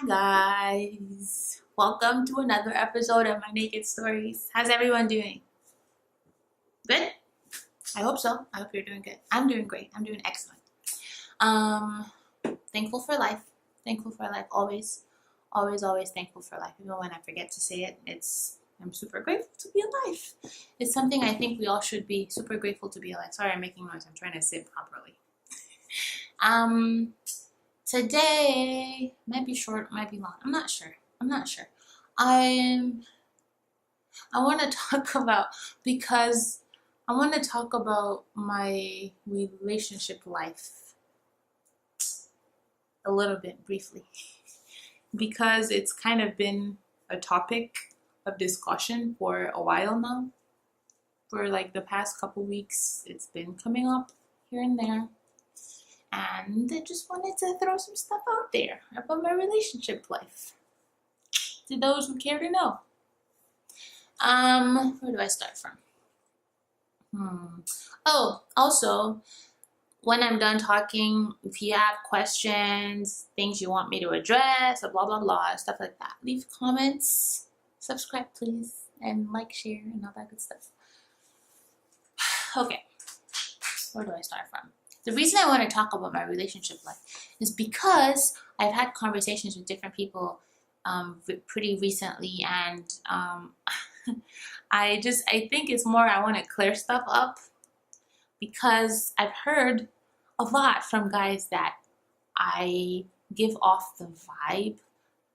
Hi guys, welcome to another episode of my naked stories. How's everyone doing? Good? I hope so. I hope you're doing good. I'm doing great. I'm doing excellent. Um, thankful for life. Thankful for life. Always, always, always thankful for life. Even when I forget to say it, I'm super grateful to be alive. It's something I think we all should be super grateful to be alive. Sorry, I'm making noise. I'm trying to sit properly. Um, Today might be short, might be long. I'm not sure. I'm I want to talk about because I want to talk about my relationship life a little bit briefly because it's kind of been a topic of discussion for a while now. For like the past couple weeks, it's been coming up here and there. And I just wanted to throw some stuff out there about my relationship life to those who care to know. Where do I start from? Oh, also, when I'm done talking, if you have questions, things you want me to address, or blah blah blah, stuff like that, leave comments, subscribe please, and like, share, and all that good stuff. Okay, where do I start from? The reason I want to talk about my relationship life is because I've had conversations with different people pretty recently, and I think it's more I want to clear stuff up because I've heard a lot from guys that I give off the vibe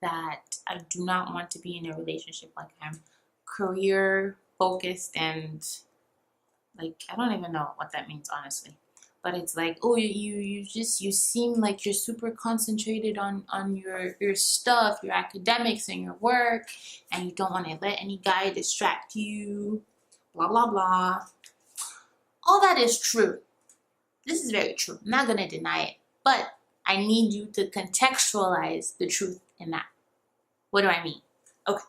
that I do not want to be in a relationship. Like I'm career focused and like I don't even know what that means honestly. But it's like, oh, you seem like you're super concentrated on your stuff, your academics and your work, and you don't want to let any guy distract you, blah blah blah. All that is true. This is very true. I'm not gonna deny it, but I need you to contextualize the truth in that. What do I mean? Okay,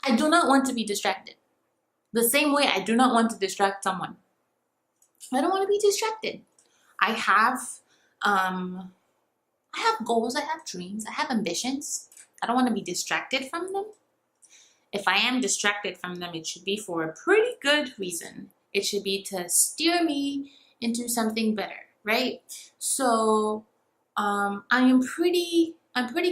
I do not want to be distracted. The same way I do not want to distract someone. I don't want to be distracted. I have goals, I have dreams, I have ambitions. I don't want to be distracted from them. If I am distracted from them, it should be for a pretty good reason. It should be to steer me into something better, right? So I'm pretty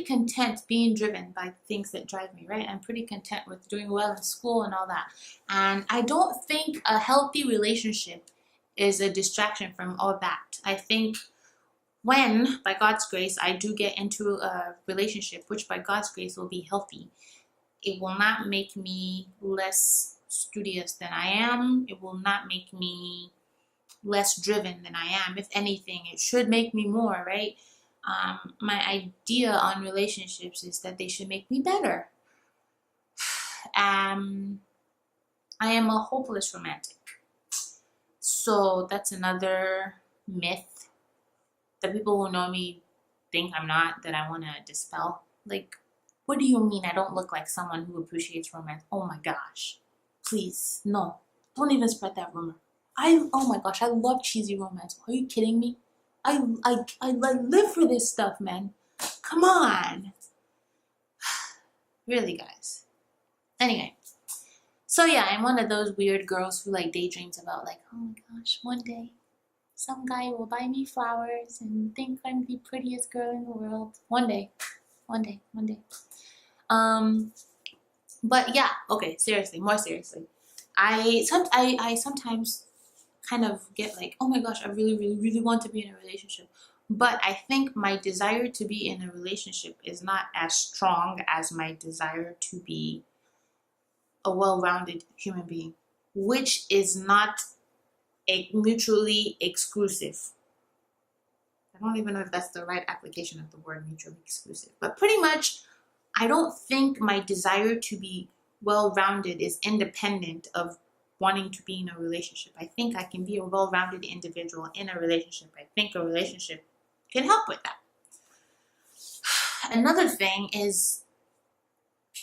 content being driven by things that drive me, right? I'm pretty content with doing well in school and all that. And I don't think a healthy relationship is a distraction from all that. I think when, by God's grace, I do get into a relationship, which by God's grace will be healthy, it will not make me less studious than I am. It will not make me less driven than I am. If anything, it should make me more, right? My idea on relationships is that they should make me better. I am a hopeless romantic. So that's another myth that people who know me think I'm not, that I want to dispel. Like, what do you mean I don't look like someone who appreciates romance? Oh my gosh. Please, no. Don't even spread that rumor. Oh my gosh, I love cheesy romance. Are you kidding me? I live for this stuff, man. Come on. Really, guys. Anyway. So yeah, I'm one of those weird girls who like daydreams about like, oh my gosh, one day some guy will buy me flowers and think I'm the prettiest girl in the world. One day. But yeah, okay, seriously, more seriously. I sometimes kind of get like, oh my gosh, I really, really, really want to be in a relationship. But I think my desire to be in a relationship is not as strong as my desire to be a well-rounded human being, which is not mutually exclusive. I don't even know if that's the right application of the word mutually exclusive, but pretty much I don't think my desire to be well-rounded is independent of wanting to be in a relationship. I think I can be a well-rounded individual in a relationship. I think a relationship can help with that. Another thing is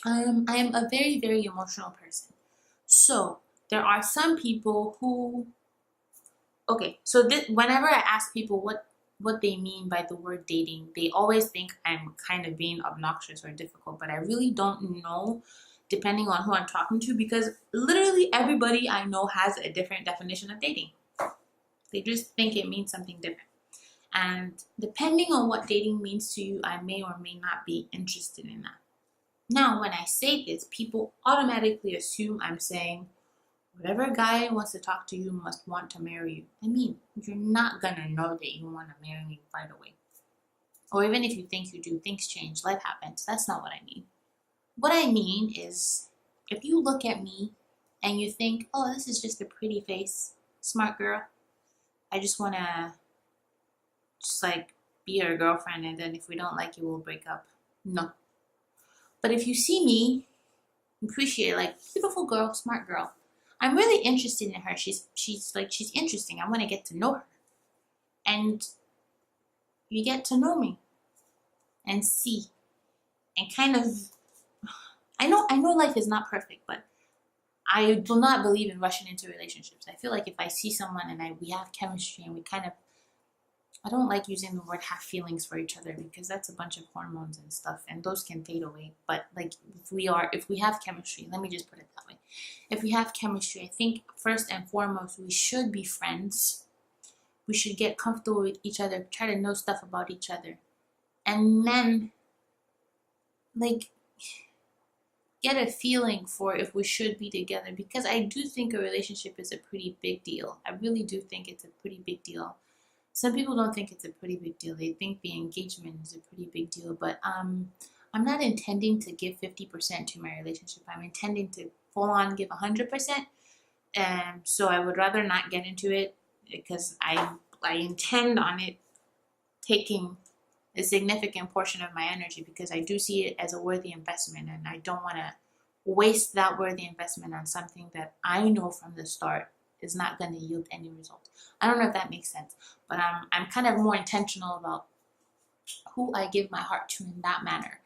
I am a very, very emotional person. So there are some people who, okay, so whenever I ask people what what they mean by the word dating. They always think I'm kind of being obnoxious or difficult, but I really don't know depending on who I'm talking to, because literally everybody I know has a different definition of dating. They just think it means something different. And depending on what dating means to you, I may or may not be interested in that. Now, when I say this, people automatically assume I'm saying, whatever guy wants to talk to you must want to marry you. I mean, you're not gonna know that you want to marry me right away. Or even if you think you do, things change, life happens. That's not what I mean. What I mean is, if you look at me and you think, oh, this is just a pretty face, smart girl, I just want to like be your girlfriend, and then if we don't like you, we'll break up. No. But if you see me, appreciate like beautiful girl, smart girl, I'm really interested in her. She's interesting. I want to get to know her. And you get to know me and see and kind of I know life is not perfect, but I do not believe in rushing into relationships. I feel like if I see someone and we have chemistry and we kind of, I don't like using the word have feelings for each other, because that's a bunch of hormones and stuff, and those can fade away. But like if we have chemistry, let me just put it that way. If we have chemistry, I think first and foremost we should be friends. We should get comfortable with each other, try to know stuff about each other, and then like get a feeling for if we should be together, because I do think a relationship is a pretty big deal. I really do think it's a pretty big deal. Some people don't think it's a pretty big deal. They think the engagement is a pretty big deal, but I'm not intending to give 50% to my relationship. I'm intending to full on give 100%. And so I would rather not get into it, because I intend on it taking a significant portion of my energy, because I do see it as a worthy investment, and I don't want to waste that worthy investment on something that I know from the start is not going to yield any result. I don't know if that makes sense, but I'm kind of more intentional about who I give my heart to in that manner.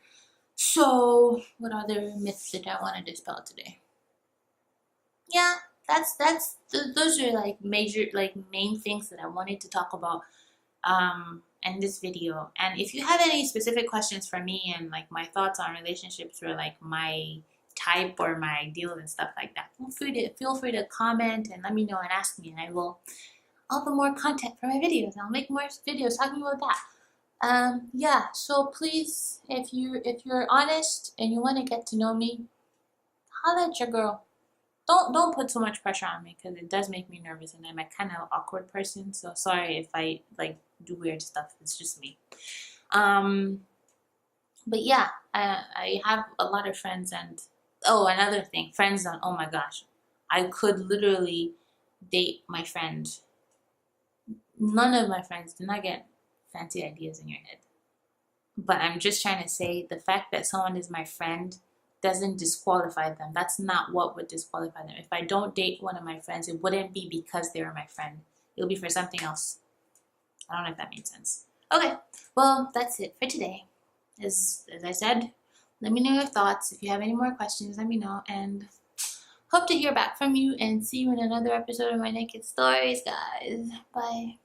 So what other myths did I want to dispel today? Yeah, those are like major, like main things that I wanted to talk about in this video. And if you have any specific questions for me and like my thoughts on relationships, or like my type or my ideals and stuff like that, feel free to comment and let me know and ask me, and I will upload more content for my videos. I'll make more videos talking about that. Yeah, so please, if you're honest and you want to get to know me, holla at your girl. Don't put so much pressure on me, because it does make me nervous, and I'm a kind of awkward person. So sorry if I like do weird stuff. It's just me. But yeah, I have a lot of friends, and oh, another thing, friends on. Oh my gosh, I could literally date my friend. None of my friends, do not get fancy ideas in your head. But I'm just trying to say, the fact that someone is my friend doesn't disqualify them. That's not what would disqualify them. If I don't date one of my friends, it wouldn't be because they were my friend. It'll be for something else. I don't know if that made sense. Okay, well, that's it for today. As I said, let me know your thoughts. If you have any more questions, let me know. And hope to hear back from you, and see you in another episode of my Naked Stories, guys. Bye.